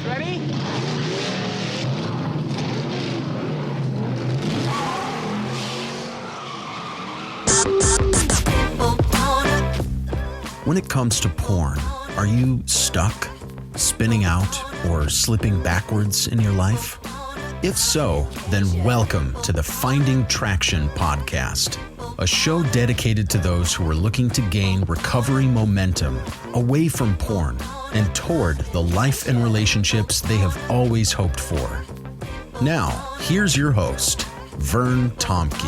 Ready? When it comes to porn, are you stuck, spinning out, or slipping backwards in your life? If so, then welcome to the Finding Traction podcast, a show dedicated to those who are looking to gain recovery momentum away from porn and toward the life and relationships they have always hoped for. Now, here's your host, Vern Tomke.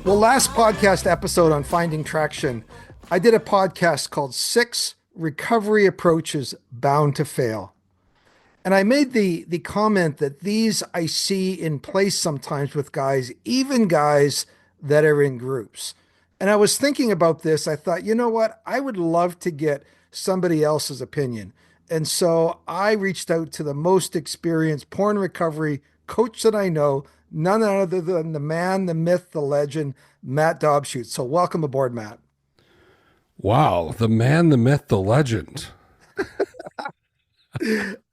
Well, last podcast episode on Finding Traction, I did a podcast called 6 Recovery Approaches Bound to Fail. And I made the comment that these I see in place sometimes with guys, even guys that are in groups. And I was thinking about this. I thought, you know what? I would love to get somebody else's opinion. And so I reached out to the most experienced porn recovery coach that I know, none other than the man, the myth, the legend, Matt Dobscheutz. So welcome aboard, Matt. Wow, the man, the myth, the legend.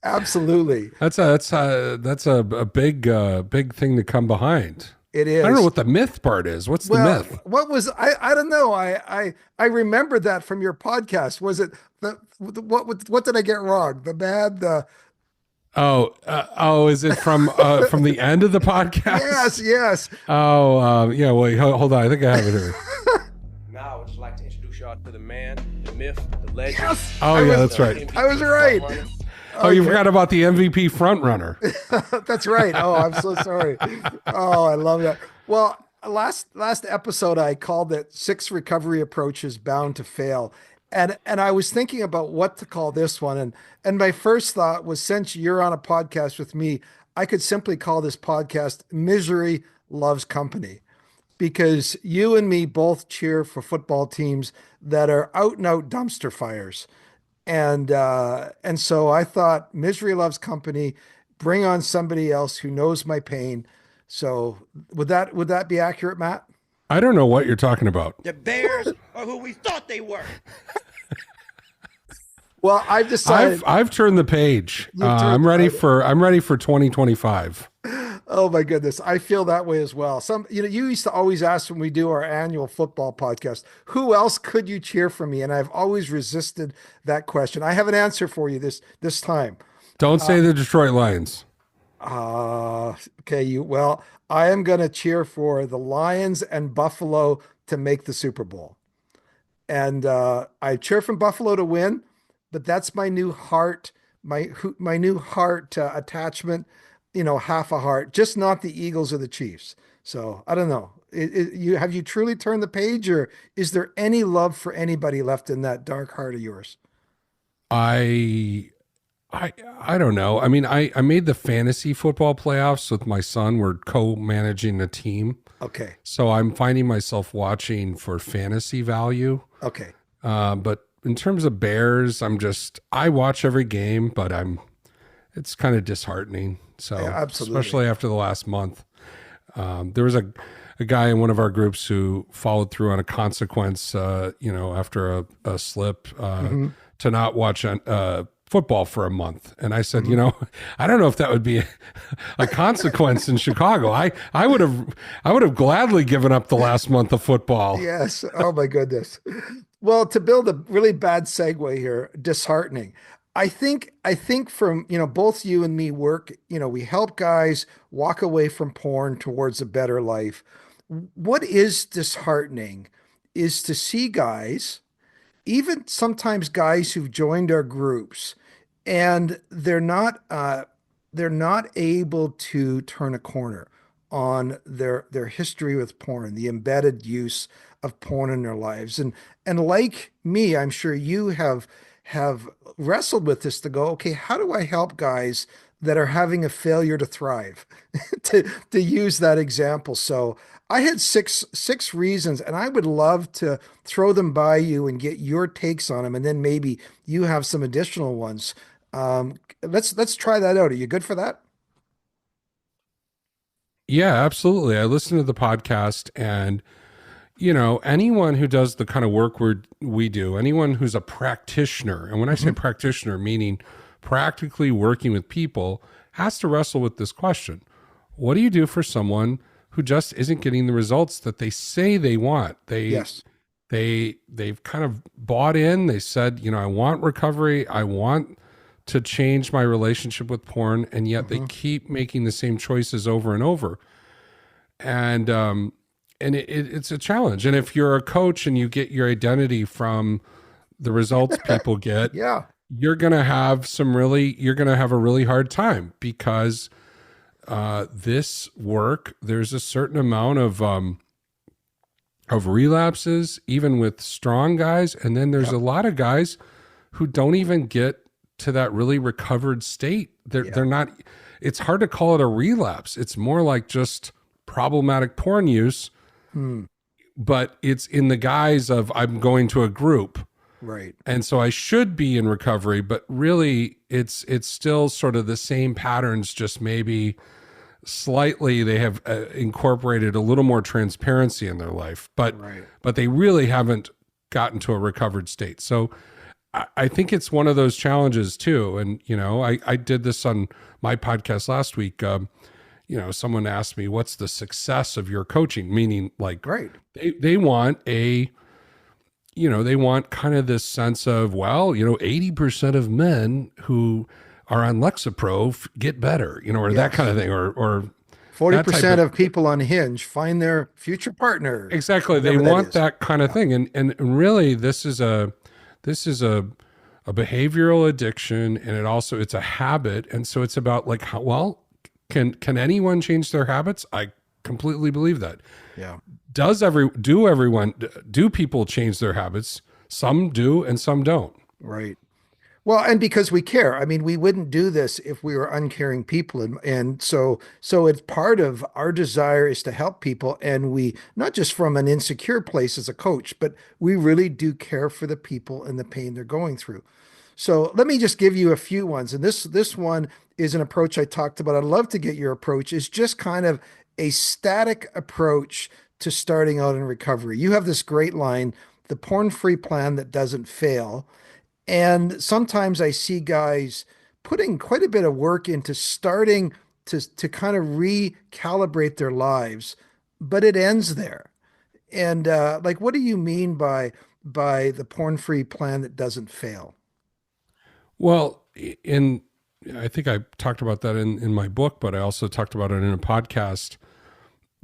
Absolutely. That's a big thing to come behind. It is. I don't know what the myth part is. What's the myth? What was I don't know. I remembered that from your podcast. Was it what did I get wrong? The bad is it from the end of the podcast? Yes. Yeah. Wait, hold on. I think I have it here. Now I would just like to introduce y'all to the man, the myth, the legend. Yes. That's right. I was right. Oh, you forgot about the MVP front runner. That's right. Oh, I'm so sorry. Oh, I love that. Well, last episode I called it 6 Recovery Approaches Bound to Fail. And I was thinking about what to call this one. And my first thought was, since you're on a podcast with me, I could simply call this podcast Misery Loves Company, because you and me both cheer for football teams that are out and out dumpster fires. And so I thought Misery Loves Company, bring on somebody else who knows my pain. So would that be accurate, Matt? I don't know what you're talking about. The Bears are who we thought they were. Well, I've decided. I've turned the page. I'm ready for 2025. Oh my goodness, I feel that way as well. You used to always ask when we do our annual football podcast, who else could you cheer for me? And I've always resisted that question. I have an answer for you this time. Don't say the Detroit Lions. Okay, I am going to cheer for the Lions and Buffalo to make the Super Bowl. And I cheer for Buffalo to win, but that's my new heart, my new heart attachment, half a heart, just not the Eagles or the Chiefs. So I don't know. Have you truly turned the page, or is there any love for anybody left in that dark heart of yours? I don't know. I mean, I made the fantasy football playoffs with my son. We're co-managing a team. Okay. So I'm finding myself watching for fantasy value. Okay. But in terms of Bears, I watch every game, but it's kind of disheartening. So yeah, absolutely. Especially after the last month, there was a guy in one of our groups who followed through on a consequence, after a slip, to not watch football for a month. And I said, I don't know if that would be a consequence in Chicago. I would have gladly given up the last month of football. Yes. Oh my goodness. Well, to build a really bad segue here, disheartening. I think from, both you and me work, we help guys walk away from porn towards a better life. What is disheartening is to see guys, even sometimes guys who've joined our groups, and they're not able to turn a corner on their history with porn, the embedded use of porn in their lives. And like me, I'm sure you have wrestled with this to go, okay, how do I help guys that are having a failure to thrive to use that example? So I had six reasons, and I would love to throw them by you and get your takes on them. And then maybe you have some additional ones. Let's try that out. Are you good for that? Yeah, absolutely. I listened to the podcast, and anyone who does the kind of work we do, anyone who's a practitioner, and when I say practitioner, meaning practically working with people, has to wrestle with this question. What do you do for someone who just isn't getting the results that they say they want? They've kind of bought in. They said, I want recovery. I want to change my relationship with porn. And yet they keep making the same choices over and over. And it's a challenge. And if you're a coach and you get your identity from the results people get, you're going to have a really hard time, because this work, there's a certain amount of relapses, even with strong guys. And then there's a lot of guys who don't even get to that really recovered state. They're not, it's hard to call it a relapse. It's more like just problematic porn use, but it's in the guise of I'm going to a group. Right. And so I should be in recovery, but really it's still sort of the same patterns, just maybe slightly they have incorporated a little more transparency in their life, but they really haven't gotten to a recovered state. So I think it's one of those challenges too. And, I did this on my podcast last week. Someone asked me, what's the success of your coaching? Meaning like, they want they want kind of this sense of, 80% of men who are on Lexapro get better, or that kind of thing, or 40% of people on Hinge find their future partner. Exactly. They want that kind of thing. And really this is a behavioral addiction, and it's a habit. And so it's about like, can anyone change their habits? I completely believe that. Yeah. Do people change their habits? Some do and some don't. Right. Well, and because we care. I mean, we wouldn't do this if we were uncaring people. And so it's part of our desire is to help people. And we, not just from an insecure place as a coach, but we really do care for the people and the pain they're going through. So let me just give you a few ones. And this one is an approach I talked about. I'd love to get your approach. Is just kind of a static approach to starting out in recovery. You have this great line, the porn-free plan that doesn't fail. And sometimes I see guys putting quite a bit of work into starting to kind of recalibrate their lives, but it ends there. And what do you mean by the porn-free plan that doesn't fail? Well, I think I talked about that in my book, but I also talked about it in a podcast.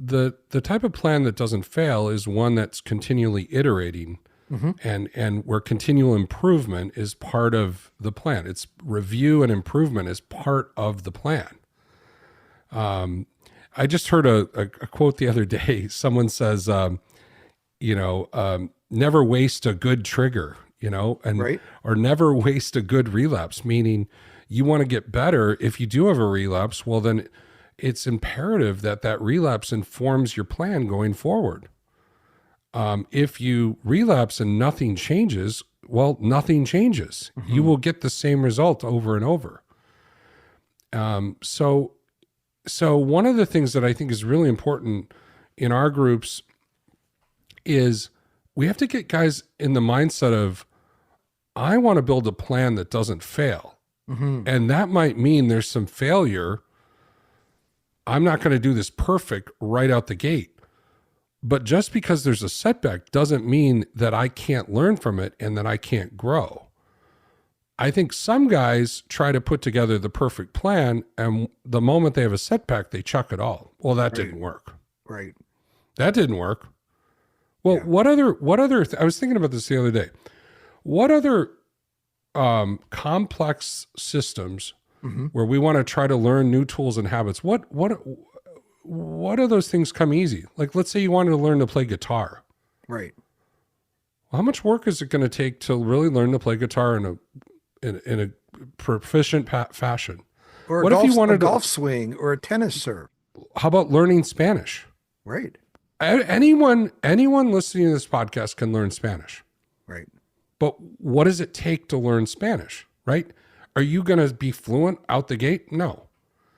The type of plan that doesn't fail is one that's continually iterating. And where continual improvement is part of the plan. It's review and improvement is part of the plan. I just heard a quote the other day. Someone says, never waste a good trigger, or never waste a good relapse, meaning you want to get better. If you do have a relapse, well, then it's imperative that relapse informs your plan going forward. If you relapse and nothing changes, well, nothing changes. You will get the same result over and over. So one of the things that I think is really important in our groups is we have to get guys in the mindset of, I want to build a plan that doesn't fail. And that might mean there's some failure. I'm not going to do this perfect right out the gate. But just because there's a setback doesn't mean that I can't learn from it and that I can't grow. I think some guys try to put together the perfect plan, and the moment they have a setback, they chuck it all. Well, that didn't work. Right. That didn't work. Well, what other, I was thinking about this the other day. What other complex systems where we want to try to learn new tools and habits, what of those things come easy? Like, let's say you wanted to learn to play guitar. Right. Well, how much work is it going to take to really learn to play guitar in a proficient fashion? Or what if you wanted a golf swing or a tennis serve? How about learning Spanish? Right. Anyone listening to this podcast can learn Spanish. Right. But what does it take to learn Spanish? Right? Are you going to be fluent out the gate? No.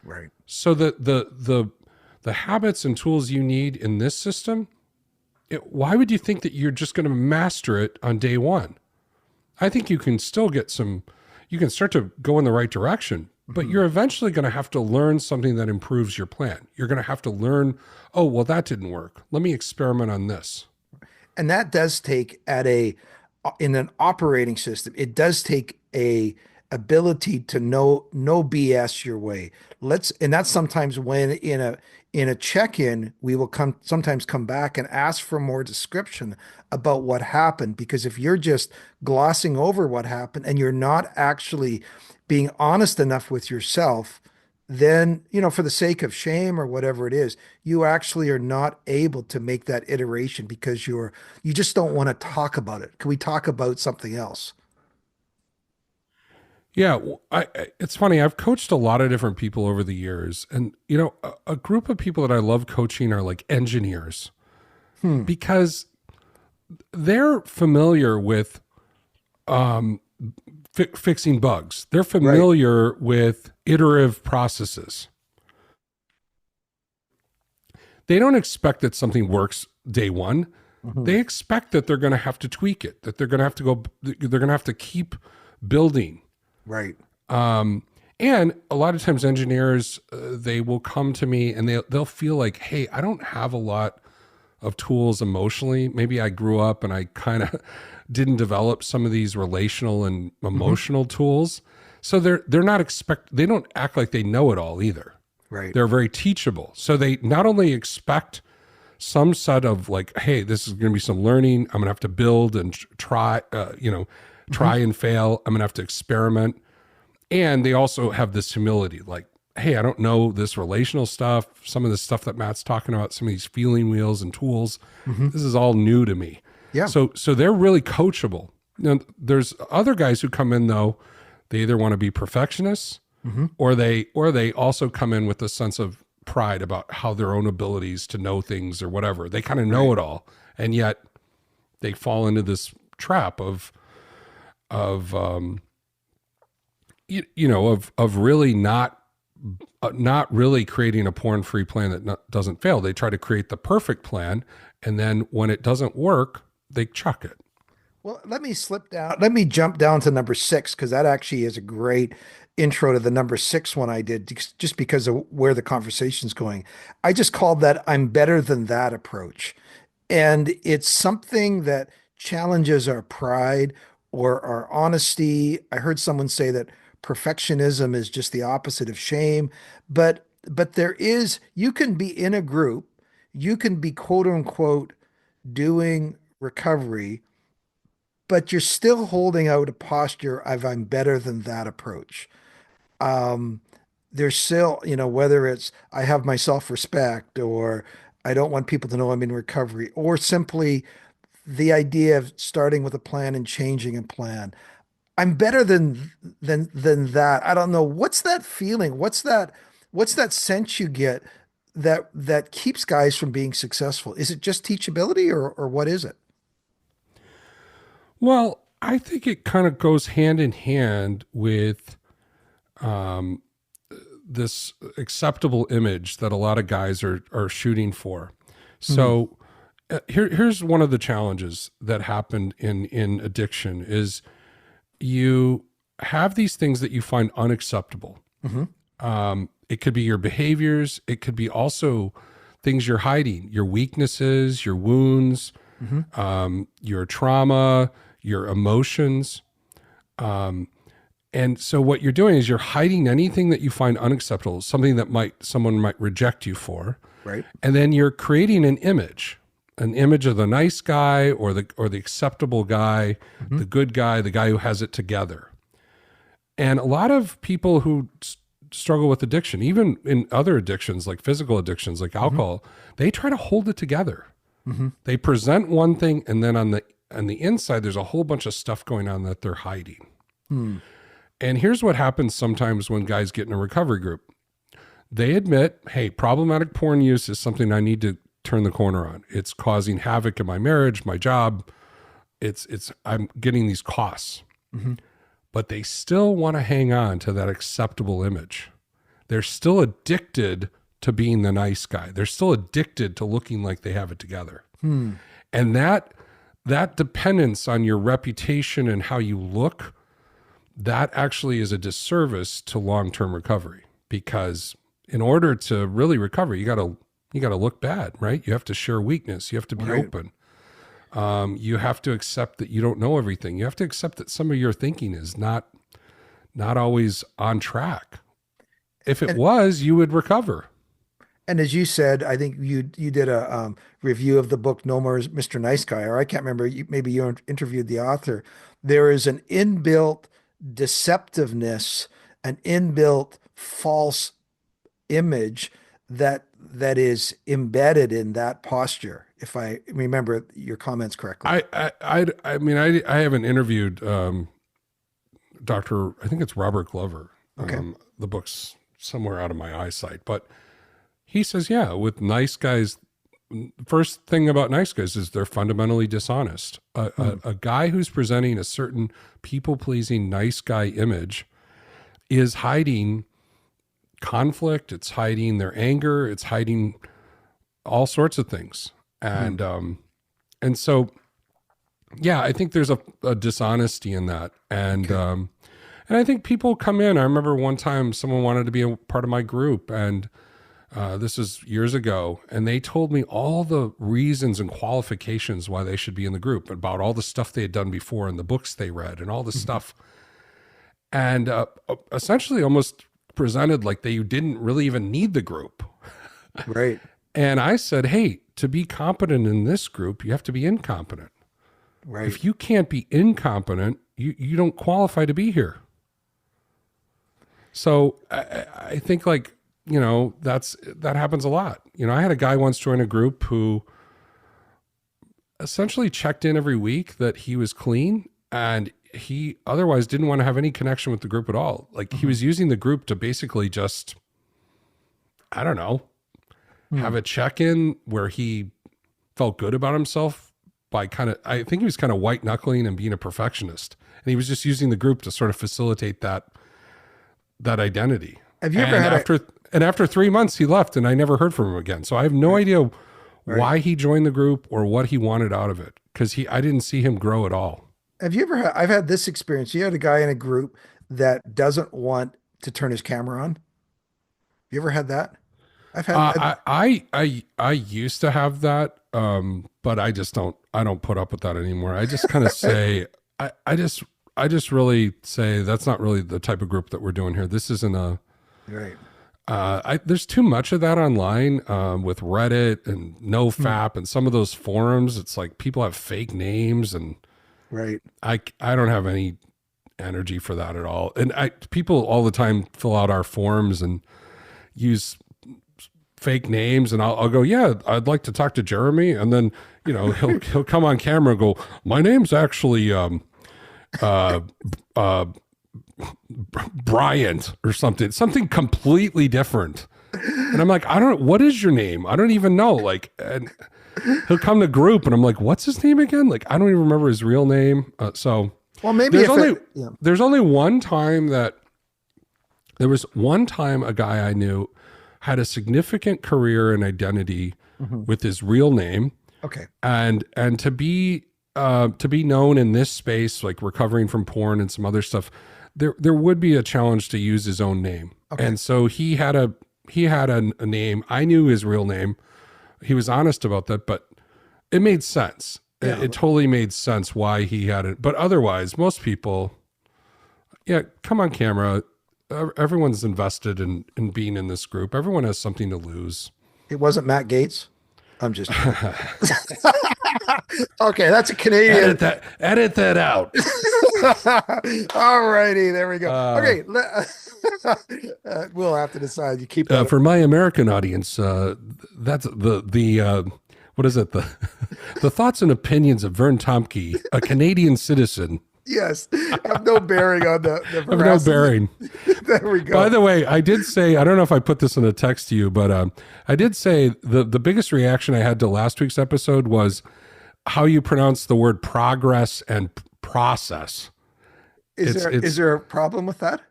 Right. So the habits and tools you need in this system why would you think that you're just going to master it on day one? I think you can still you can start to go in the right direction, but you're eventually going to have to learn something that improves your plan. You're going to have to learn, oh, well, that didn't work. Let me experiment on this. And that does take in an operating system, it does take a ability to know no BS your way. And that's sometimes when in a check-in, we will sometimes come back and ask for more description about what happened. Because if you're just glossing over what happened and you're not actually being honest enough with yourself, then, for the sake of shame or whatever it is, you actually are not able to make that iteration because you just don't want to talk about it. Can we talk about something else? Yeah, it's funny. I've coached a lot of different people over the years, and a group of people that I love coaching are like engineers, because they're familiar with fixing bugs. They're familiar with iterative processes. They don't expect that something works day one. They expect that they're going to have to tweak it, that they're going to have to keep building. Right. And a lot of times engineers, they will come to me and they'll feel like, hey, I don't have a lot of tools emotionally. Maybe I grew up and I kind of didn't develop some of these relational and emotional tools. So they don't act like they know it all either. Right. They're very teachable. So they not only expect some set of like, hey, this is going to be some learning. I'm going to have to build and try and fail. I'm going to have to experiment. And they also have this humility, like, hey, I don't know this relational stuff. Some of the stuff that Matt's talking about, some of these feeling wheels and tools, this is all new to me. Yeah. So they're really coachable. Now, there's other guys who come in though, they either want to be perfectionists or they also come in with a sense of pride about how their own abilities to know things or whatever. They kind of know it all. And yet they fall into this trap of really not really creating a porn-free plan that doesn't fail. They try to create the perfect plan, and then when it doesn't work, they chuck it. Well, let me jump down to number 6, because that actually is a great intro to the number 6 one I did, just because of where the conversation's going. I just called that "I'm better than that" approach. And it's something that challenges our pride or our honesty. I heard someone say that perfectionism is just the opposite of shame, but you can be in a group, you can be quote unquote doing recovery, but you're still holding out a posture of "I'm better than that" approach. There's still, whether it's I have my self-respect, or I don't want people to know I'm in recovery, or simply the idea of starting with a plan and changing a plan. I'm better than that. I don't know. What's that feeling? What's that sense you get that keeps guys from being successful? Is it just teachability, or what is it? Well, I think it kind of goes hand in hand with this acceptable image that a lot of guys are shooting for. So here's one of the challenges that happened in addiction is you have these things that you find unacceptable. It could be your behaviors. It could be also things you're hiding, your weaknesses, your wounds, your trauma, your emotions. And so what you're doing is you're hiding anything that you find unacceptable, something that someone might reject you for. Right. And then you're creating an image of the nice guy or the acceptable guy, the good guy, the guy who has it together. And a lot of people who struggle with addiction, even in other addictions like physical addictions like alcohol, they try to hold it together. They present one thing, and then on the inside there's a whole bunch of stuff going on that they're hiding. And here's what happens sometimes when guys get in a recovery group. They admit, hey, problematic porn use is something I need to turn the corner on. It's causing havoc in my marriage, my job. I'm getting these costs. But they still want to hang on to that acceptable image. They're still addicted to being the nice guy. They're still addicted to looking like they have it together. And that dependence on your reputation and how you look, that actually is a disservice to long-term recovery, because in order to really recover, you got to look bad, right? You have to share weakness. You have to be open. You have to accept that you don't know everything. You have to accept that some of your thinking is not always on track. If it was, you would recover. And as you said, I think you did a review of the book No More Mr. Nice Guy, or I can't remember, maybe you interviewed the author. There is an inbuilt deceptiveness, an inbuilt false image that is embedded in that posture, if I remember your comments correctly. I mean, I haven't interviewed Dr. I think it's Robert Glover. Okay. The book's somewhere out of my eyesight, but he says, yeah, with nice guys, first thing about nice guys is they're fundamentally dishonest. A guy who's presenting a certain people-pleasing nice guy image is hiding conflict, it's hiding their anger, it's hiding all sorts of things. And so, yeah, I think there's a dishonesty in that. And I think people come in. I remember one time someone wanted to be a part of my group, and this is years ago, and they told me all the reasons and qualifications why they should be in the group, about all the stuff they had done before and the books they read and all the stuff. And essentially almost presented like they didn't really even need the group. Right. And I said, hey, to be competent in this group, you have to be incompetent. Right. If you can't be incompetent, you don't qualify to be here. So I think, like, you know, that happens a lot. You know, I had a guy once join a group who essentially checked in every week that he was clean, and he otherwise didn't want to have any connection with the group at all. Like, he was using the group to basically just, I don't know, have a check-in where he felt good about himself by I think he was kind of white knuckling and being a perfectionist. And he was just using the group to sort of facilitate that identity. Have you ever had after 3 months he left, and I never heard from him again. So I have no idea why he joined the group or what he wanted out of it, because I didn't see him grow at all. Have you ever I've had this experience. You had a guy in a group that doesn't want to turn his camera on. You ever had that? I've had I used to have that, but I don't put up with that anymore. I just kind of say, I just really say that's not really the type of group that we're doing here. This isn't a right. There's too much of that online with Reddit and NoFap and some of those forums. It's like people have fake names, and right. I don't have any energy for that at all. And people all the time fill out our forms and use fake names, and I'll go, yeah, I'd like to talk to Jeremy, and then, you know, he'll come on camera and go, my name's actually Bryant or something completely different. And I'm like, what is your name? I don't even know. Like, and he'll come to group, and I'm like, what's his name again? Like, I don't even remember his real name. Well, maybe there's only one time a guy I knew had a significant career and identity with his real name. Okay. And to be known in this space, like recovering from porn and some other stuff, there would be a challenge to use his own name. Okay. And so he had a name. I knew his real name. He was honest about that, but it made sense. Yeah. It totally made sense why he had it. But otherwise, most people, yeah, come on camera. Everyone's invested in being in this group. Everyone has something to lose. It wasn't Matt Gaetz. I'm just okay. That's a Canadian. Edit that out. All righty, there we go. Okay, we'll have to decide. You keep that for my American audience. That's the what is it? The thoughts and opinions of Vern Tomke, a Canadian citizen. Yes, have no bearing on the have no bearing. There we go. By the way, I did say, I don't know if I put this in a text to you, but I did say the biggest reaction I had to last week's episode was how you pronounce the word progress and process. Is there a problem with that?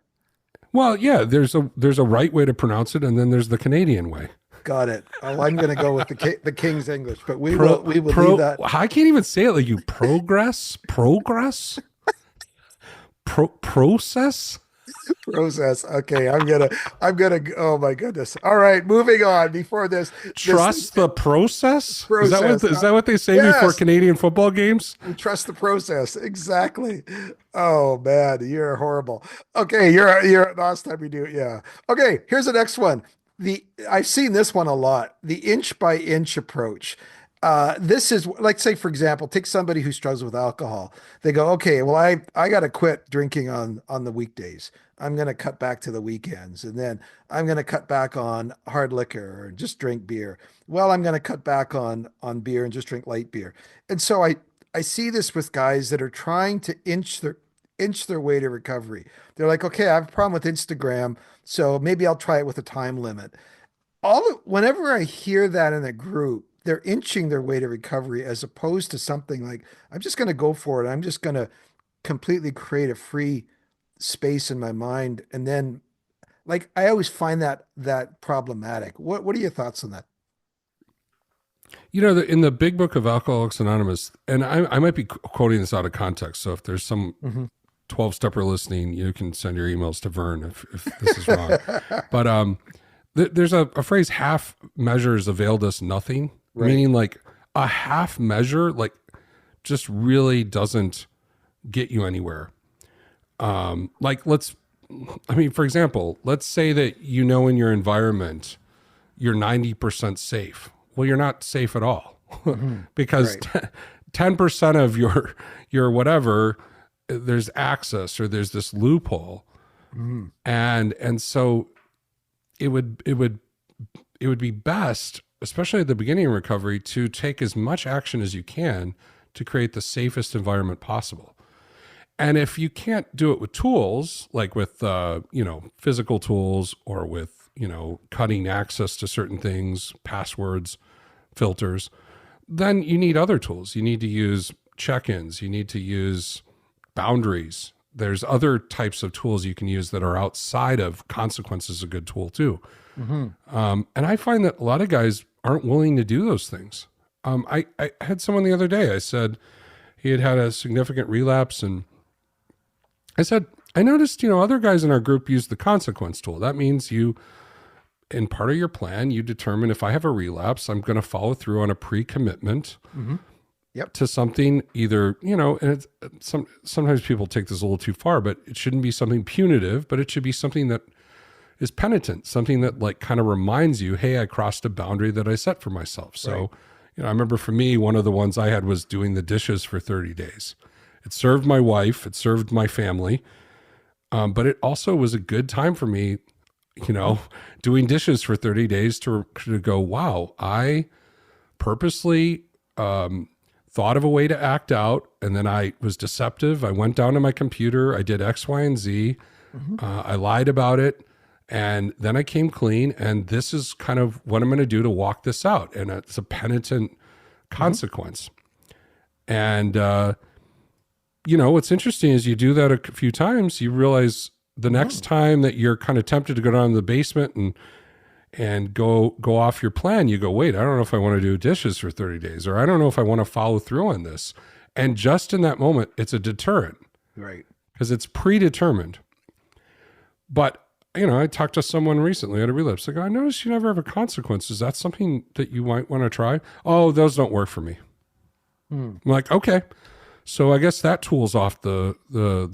Well, yeah, there's a right way to pronounce it, and then there's the Canadian way. Got it. Oh, I'm going to go with the King's English, but we will leave that. I can't even say it like you. Progress. Process. Okay, I'm gonna. Oh my goodness! All right, moving on. Before this, trust the process. Process. Is that what they say Yes. before Canadian football games? We trust the process. Exactly. Oh man, you're horrible. Okay, you're last time we do it. Yeah. Okay, here's the next one. I've seen this one a lot. The inch by inch approach. This is like, say, for example, take somebody who struggles with alcohol. They go, okay, well, I got to quit drinking on the weekdays. I'm going to cut back to the weekends, and then I'm going to cut back on hard liquor or just drink beer. Well, I'm going to cut back on beer and just drink light beer. And so I see this with guys that are trying to inch their way to recovery. They're like, okay, I have a problem with Instagram, so maybe I'll try it with a time limit. Whenever I hear that in a group, they're inching their way to recovery as opposed to something like, I'm just going to go for it. I'm just going to completely create a free space in my mind. And then, like, I always find that problematic. What are your thoughts on that? You know, in the big book of Alcoholics Anonymous, and I might be quoting this out of context, so if there's some 12-stepper listening, you can send your emails to Vern if this is wrong. But there's a phrase, half measures availed us nothing. Right. Meaning like a half measure, like just really doesn't get you anywhere. Like for example, let's say that, you know, in your environment, you're 90% safe. Well, you're not safe at all because 10% of your whatever, there's access or there's this loophole. And so it would be best, especially at the beginning of recovery, to take as much action as you can to create the safest environment possible. And if you can't do it with tools, like with, physical tools or with, cutting access to certain things, passwords, filters, then you need other tools. You need to use check-ins. You need to use boundaries. There's other types of tools you can use that are outside of consequences, a good tool too. And I find that a lot of guys aren't willing to do those things. I had someone the other day, I said he had a significant relapse, and I said, I noticed, other guys in our group use the consequence tool. That means in part of your plan, you determine, if I have a relapse, I'm going to follow through on a pre-commitment to something, either, and sometimes people take this a little too far, but it shouldn't be something punitive, but it should be something that is penitent, something that like kind of reminds you, hey, I crossed a boundary that I set for myself. So, I remember for me, one of the ones I had was doing the dishes for 30 days. It served my wife, it served my family, but it also was a good time for me, doing dishes for 30 days to go, wow, I purposely thought of a way to act out, and then I was deceptive. I went down to my computer, I did X, Y, and Z. I lied about it. And then I came clean, and this is kind of what I'm going to do to walk this out. And it's a penitent consequence. And, what's interesting is you do that a few times, you realize the next time that you're kind of tempted to go down to the basement and go off your plan, you go, wait, I don't know if I want to do dishes for 30 days, or I don't know if I want to follow through on this. And just in that moment, it's a deterrent. Right. Because it's predetermined. But I talked to someone recently at a relapse. They go, I noticed you never have a consequence. Is that something that you might want to try? Oh, those don't work for me. I'm like, okay. So I guess that tool's off the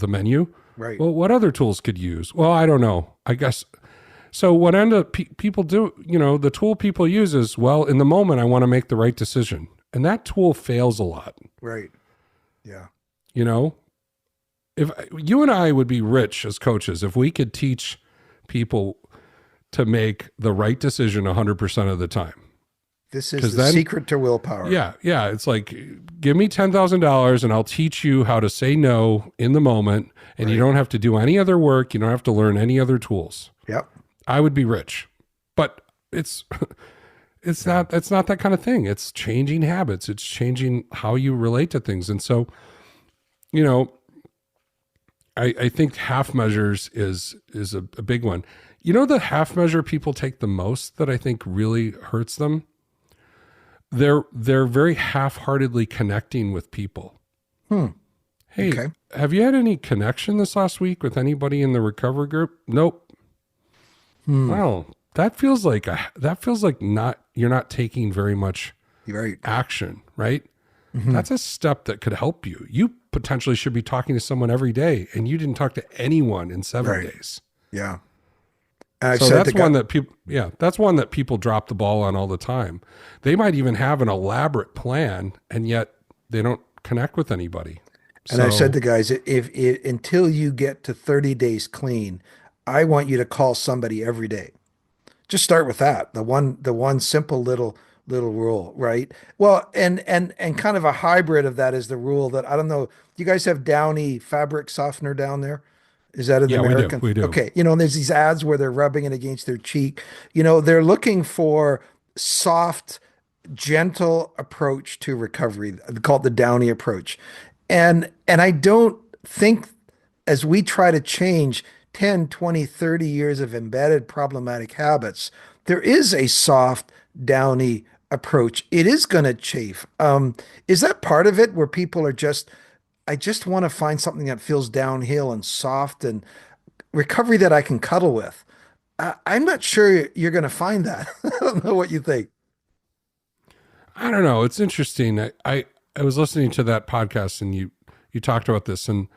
menu. Right. Well, what other tools could you use? Well, I don't know. I guess. So what end up people do, the tool people use is, well, in the moment, I want to make the right decision. And that tool fails a lot. Right. Yeah. If you and I would be rich as coaches, if we could teach people to make the right decision 100% of the time. This is the secret to willpower. Yeah. Yeah. It's like, give me $10,000 and I'll teach you how to say no in the moment. And you don't have to do any other work. You don't have to learn any other tools. Yep. I would be rich, but it's not that kind of thing. It's changing habits. It's changing how you relate to things. And so, I think half measures is a big one. You know, the half measure people take the most that I think really hurts them. They're very half-heartedly connecting with people. Hey, Okay. have you had any connection this last week with anybody in the recovery group? Nope. Well, that feels like you're not taking very much You're right. action, right? That's a step that could help you. You potentially should be talking to someone every day, and you didn't talk to anyone in 7 days. Yeah. And I've So said that's to one that people, that's one that people drop the ball on all the time. They might even have an elaborate plan, and yet they don't connect with anybody. And I said to guys, if until you get to 30 days clean, I want you to call somebody every day. Just start with that. The one simple little rule, right? Well, and kind of a hybrid of that is the rule that, I don't know, you guys have Downy fabric softener down there? Is that in the American? We do. Okay. And there's these ads where they're rubbing it against their cheek. They're looking for soft, gentle approach to recovery. They call it the Downy approach. And I don't think, as we try to change 10, 20, 30 years of embedded problematic habits, there is a soft, downy approach. It is going to chafe. Is that part of it, where people are I just want to find something that feels downhill and soft and recovery that I can cuddle with? I'm not sure you're going to find that. I don't know what you think. I don't know. It's interesting. I was listening to that podcast, and you talked about this, and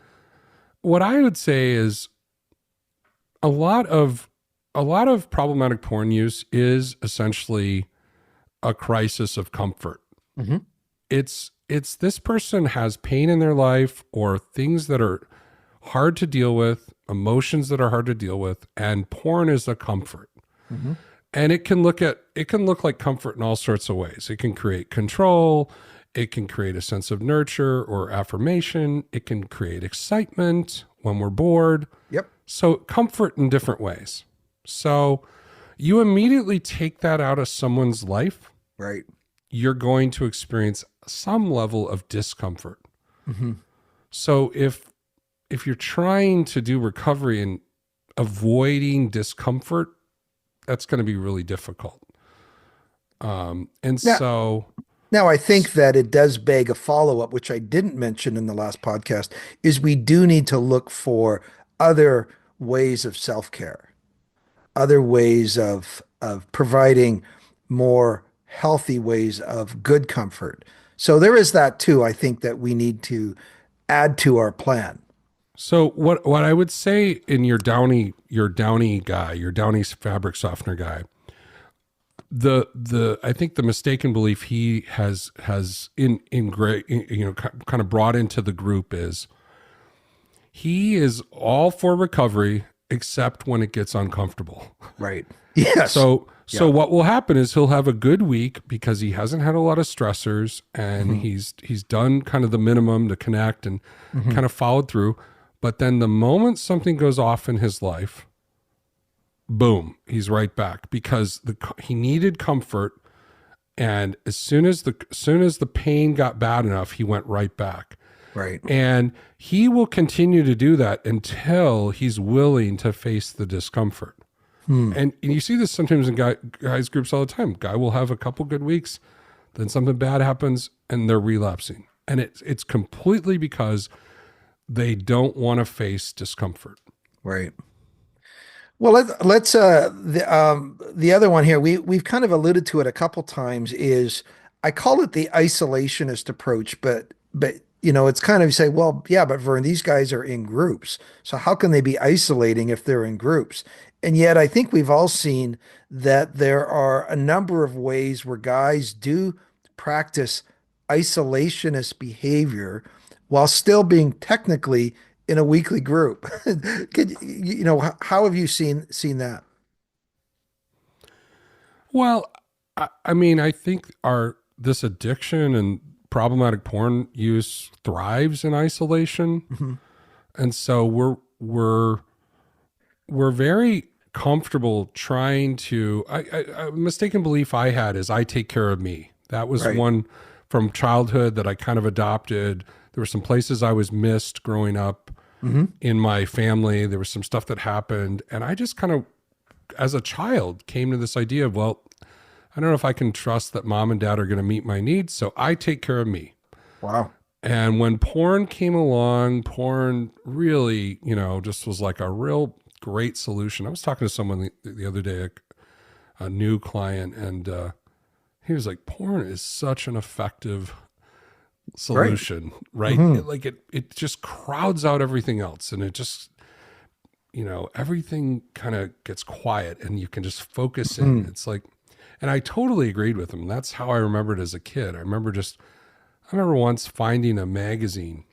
what I would say is a lot of problematic porn use is essentially a crisis of comfort. It's this person has pain in their life, or things that are hard to deal with, emotions that are hard to deal with, and porn is a comfort. And it can look like comfort in all sorts of ways. It can create control. It can create a sense of nurture or affirmation. It can create excitement when we're bored. Yep. So comfort in different ways. So you immediately take that out of someone's life, Right. you're going to experience some level of discomfort. So if you're trying to do recovery and avoiding discomfort, that's going to be really difficult. Now, I think that it does beg a follow-up, which I didn't mention in the last podcast, is we do need to look for other ways of self-care, other ways of providing more healthy ways of good comfort. So there is that too, I think, that we need to add to our plan. So what I would say in your Downy guy, your Downy fabric softener guy, I think the mistaken belief he has kind of brought into the group is he is all for recovery except when it gets uncomfortable. Right. Yes. So what will happen is he'll have a good week because he hasn't had a lot of stressors, and he's done kind of the minimum to connect and kind of followed through. But then the moment something goes off in his life, boom, he's right back, because he needed comfort, and as soon as the pain got bad enough, he went right back. Right. And he will continue to do that until he's willing to face the discomfort. And you see this sometimes in guys groups all the time. Guy will have a couple good weeks, then something bad happens, and they're relapsing. And it's completely because they don't want to face discomfort. Right. Well, let's the other one here, we've kind of alluded to it a couple times, is I call it the isolationist approach, but it's kind of, you say, well, yeah, but Vern, these guys are in groups, so how can they be isolating if they're in groups? And yet I think we've all seen that there are a number of ways where guys do practice isolationist behavior while still being technically in a weekly group. How have you seen that? Well, I mean, I think this addiction and problematic porn use thrives in isolation. And so we're very comfortable trying to, a mistaken belief I had is I take care of me. That was one from childhood that I kind of adopted. There were some places I was missed growing up. in my family. There was some stuff that happened, and I just kind of, as a child, came to this idea of, well, I don't know if I can trust that mom and dad are going to meet my needs, so I take care of me. Wow. And when porn came along, porn really, just was like a real great solution. I was talking to someone the other day, a new client, and he was like, porn is such an effective solution, right? It just crowds out everything else, and it just, everything kind of gets quiet and you can just focus in. It's like, and I totally agreed with him. That's how I remembered as a kid. I remember once finding a magazine,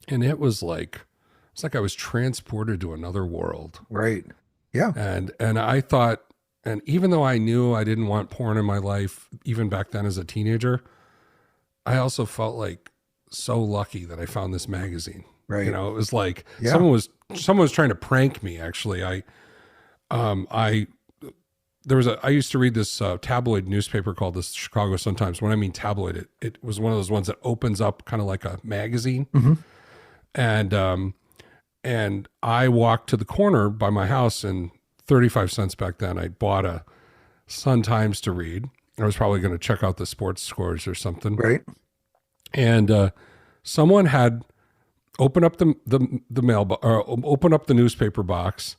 and it's like I was transported to another world. Right. Yeah. And I thought, and even though I knew I didn't want porn in my life, even back then as a teenager, I also felt like so lucky that I found this magazine. Right. It was like someone was trying to prank me. Actually, I used to read this tabloid newspaper called the Chicago Sun-Times. When I mean tabloid, it was one of those ones that opens up kind of like a magazine. And I walked to the corner by my house, and 35 cents back then, I bought a Sun-Times to read. I was probably going to check out the sports scores or something. Right. And someone had opened up the mail, or open up the newspaper box,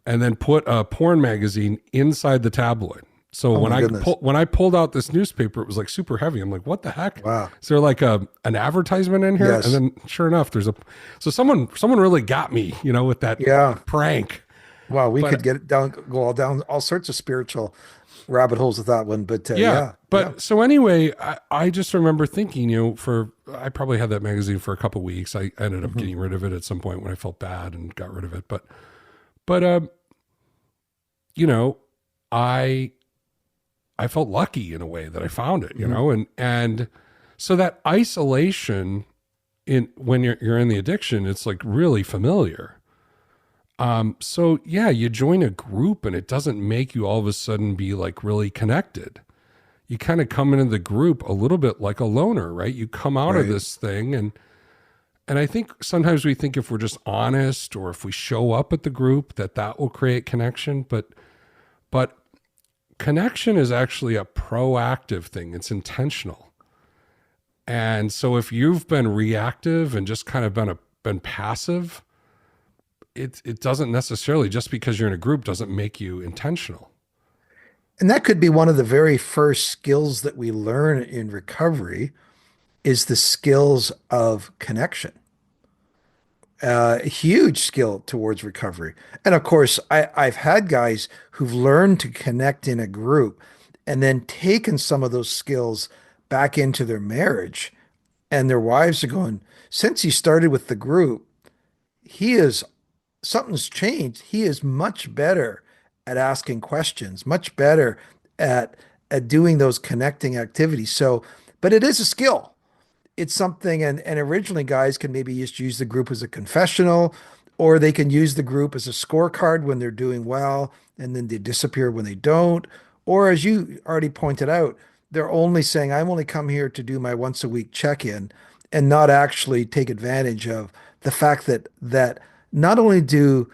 and then put a porn magazine inside the tabloid. So when I pulled out this newspaper, it was like super heavy. I'm like, what the heck? Wow. Is there like an advertisement in here? Yes. And then sure enough, so someone really got me, with that prank. Wow. We could go down all sorts of spiritual rabbit holes with that one, but So anyway, I just remember thinking, I probably had that magazine for a couple of weeks. I ended up getting rid of it at some point when I felt bad and got rid of it. But I felt lucky in a way that I found it, and so that isolation when you're in the addiction, it's like really familiar. So yeah, you join a group and it doesn't make you all of a sudden be like really connected. You kind of come into the group a little bit like a loner, right? You come out of this thing, and I think sometimes we think if we're just honest or if we show up at the group that will create connection, but connection is actually a proactive thing. It's intentional. And so if you've been reactive and just kind of been passive, it doesn't necessarily, just because you're in a group doesn't make you intentional. And that could be one of the very first skills that we learn in recovery, is the skills of connection. A huge skill towards recovery. And of course, I've had guys who've learned to connect in a group and then taken some of those skills back into their marriage. And their wives are going, since he started with the group, something's changed. He is much better at asking questions, much better at doing those connecting activities. So, but it is a skill. It's something, and originally guys can maybe just use the group as a confessional, or they can use the group as a scorecard when they're doing well, and then they disappear when they don't. Or as you already pointed out, they're only saying, I'm only come here to do my once a week check-in, and not actually take advantage of the fact that not only do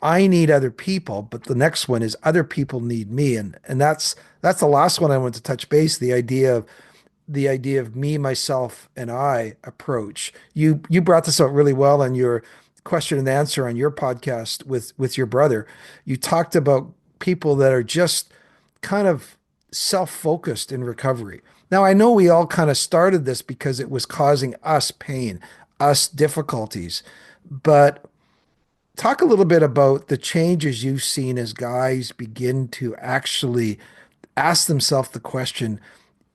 I need other people, but the next one is other people need me. And that's the last one I want to touch base, the idea of me, myself, and I approach. You brought this out really well in your question and answer on your podcast with your brother. You talked about people that are just kind of self-focused in recovery. Now, I know we all kind of started this because it was causing us pain, us difficulties, but talk a little bit about the changes you've seen as guys begin to actually ask themselves the question,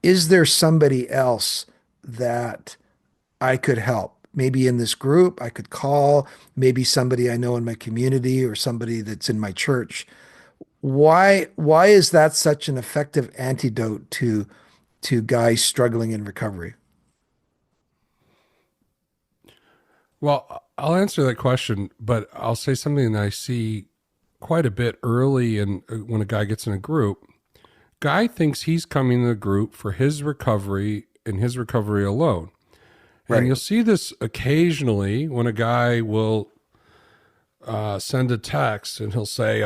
is there somebody else that I could help? Maybe in this group I could call, maybe somebody I know in my community or somebody that's in my church. Why is that such an effective antidote to guys struggling in recovery? Well, I'll answer that question, but I'll say something that I see quite a bit early when a guy gets in a group. Guy thinks he's coming to the group for his recovery and his recovery alone. And you'll see this occasionally when a guy will send a text and he'll say,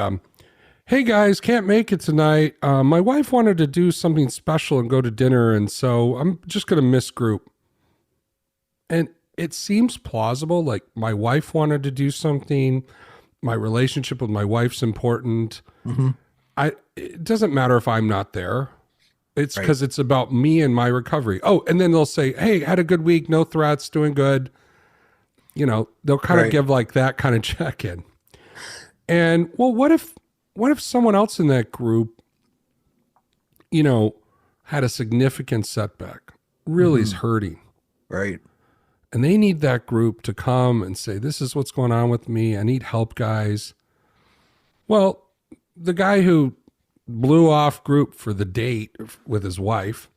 hey guys, can't make it tonight. My wife wanted to do something special and go to dinner, and so I'm just going to miss group. And it seems plausible. Like, my wife wanted to do something. My relationship with my wife's important. Mm-hmm. It doesn't matter if I'm not there. It's because it's about me and my recovery. Oh, and then they'll say, hey, had a good week. No threats, doing good. You know, they'll kind of give like that kind of check-in. And well, what if someone else in that group, you know, had a significant setback, really is hurting. Right. And they need that group to come and say, this is what's going on with me. I need help, guys. Well, the guy who blew off group for the date with his wife,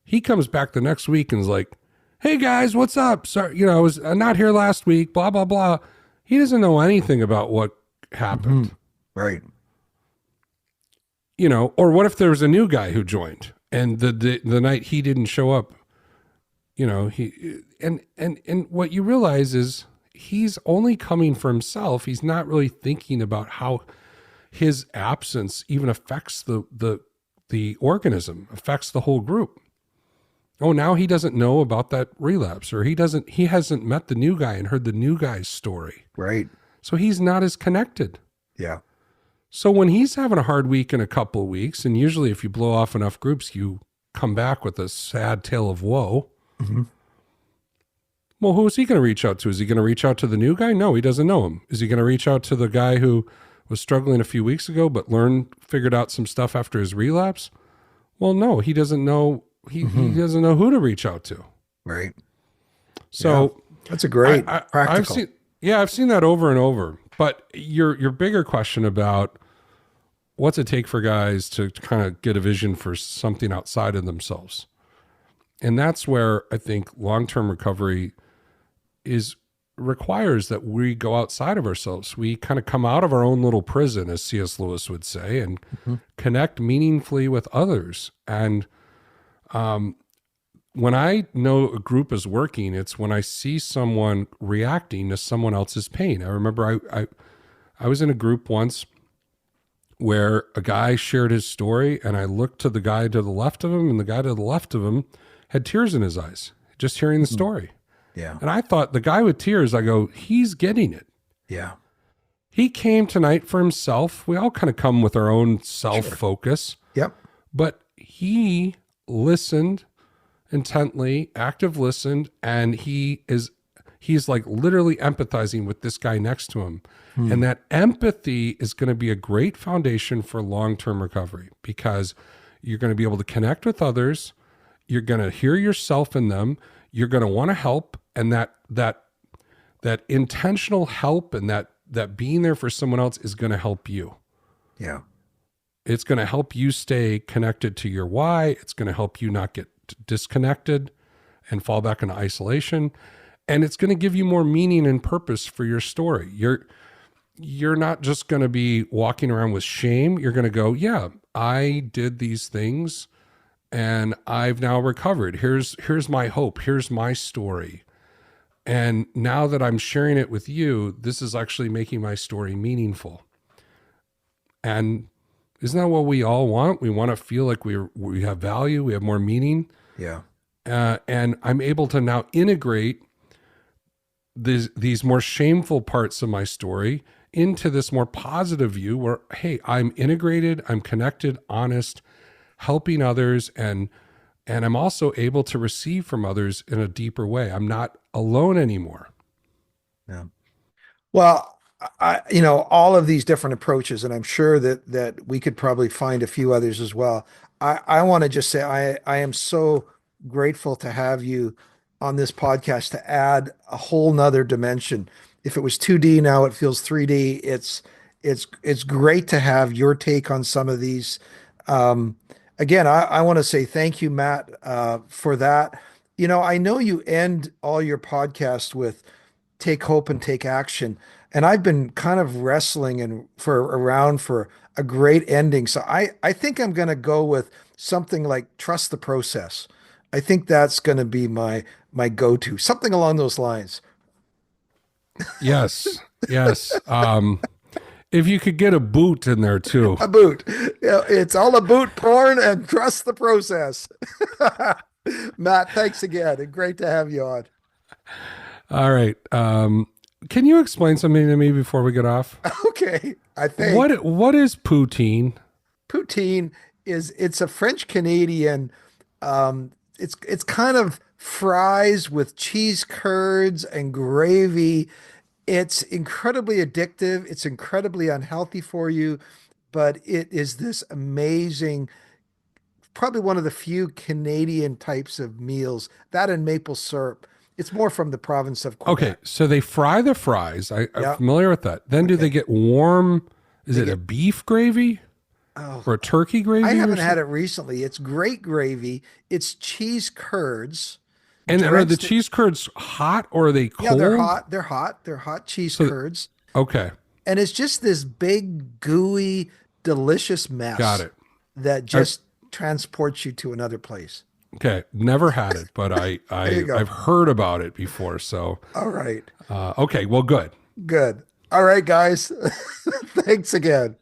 he comes back the next week and is like, hey guys, what's up? Sorry, you know, I was not here last week, blah, blah, blah. He doesn't know anything about what happened. Mm-hmm. Right. You know, or what if there was a new guy who joined and the night he didn't show up, you know, and what you realize is he's only coming for himself. He's not really thinking about how his absence even affects the organism, affects the whole group. Oh, now he doesn't know about that relapse, or he hasn't met the new guy and heard the new guy's story. Right. So he's not as connected. Yeah. So when he's having a hard week in a couple of weeks, and usually if you blow off enough groups, you come back with a sad tale of woe. Mm-hmm. Well, who is he going to reach out to? Is he going to reach out to the new guy? No, he doesn't know him. Is he going to reach out to the guy who was struggling a few weeks ago, but figured out some stuff after his relapse? Well, no, he doesn't know. He doesn't know who to reach out to. Right. So that's a great practical. I've seen that over and over. But your bigger question about what's it take for guys to kind of get a vision for something outside of themselves. And that's where I think long-term recovery requires that we go outside of ourselves. We kind of come out of our own little prison, as C.S. Lewis would say, and connect meaningfully with others. And when I know a group is working, it's when I see someone reacting to someone else's pain. I remember I was in a group once where a guy shared his story, and I looked to the guy to the left of him, and the guy to the left of him had tears in his eyes, just hearing the story. Yeah. And I thought, the guy with tears, I go, he's getting it. Yeah. He came tonight for himself. We all kind of come with our own self-focus. Sure. Yep. But he listened intently, active listened, and he's like literally empathizing with this guy next to him. And that empathy is going to be a great foundation for long-term recovery, because you're going to be able to connect with others. You're going to hear yourself in them. You're going to want to help. And that intentional help and that being there for someone else is going to help you. Yeah. It's going to help you stay connected to your why. It's going to help you not get disconnected and fall back into isolation. And it's going to give you more meaning and purpose for your story. You're not just going to be walking around with shame. You're going to go, yeah, I did these things and I've now recovered. Here's my hope. Here's my story. And now that I'm sharing it with you, this is actually making my story meaningful. And isn't that what we all want? We want to feel like we have value, we have more meaning. Yeah. And I'm able to now integrate these more shameful parts of my story into this more positive view where, hey, I'm integrated, I'm connected, honest, helping others, and I'm also able to receive from others in a deeper way. I'm not alone anymore. Yeah. Well, all of these different approaches, and I'm sure that we could probably find a few others as well. I want to just say I am so grateful to have you on this podcast to add a whole nother dimension. If it was 2D, now it feels 3D. It's great to have your take on some of these. Again, I want to say thank you, Matt, for that. I know you end all your podcasts with take hope and take action. And I've been kind of wrestling around for a great ending. So I think I'm going to go with something like trust the process. I think that's going to be my go-to, something along those lines. Yes. Yes. If you could get a boot in there too. A boot. Yeah, it's all a boot porn, and trust the process. Matt, thanks again. And great to have you on. All right. Can you explain something to me before we get off? Okay. I think What is poutine? poutine it's a French Canadian. It's kind of fries with cheese curds and gravy. It's incredibly addictive. It's incredibly unhealthy for you, but it is this amazing, probably one of the few Canadian types of meals, that and maple syrup. It's more from the province of Quebec. Okay, so they fry the fries. I'm Yep. familiar with that. Then do they get warm? Is it a beef gravy or a turkey gravy? I or haven't had something? it recently. It's great gravy. It's cheese curds. And are drenched the in- cheese curds hot or are they cold? Yeah, they're hot. They're hot. They're hot cheese curds. Okay, And it's just this big, gooey, delicious mess. got it. That just transports you to another place. Okay, never had it, but you go. I've heard about it before. So All right. okay, well, good. Good. All right, guys. Thanks again.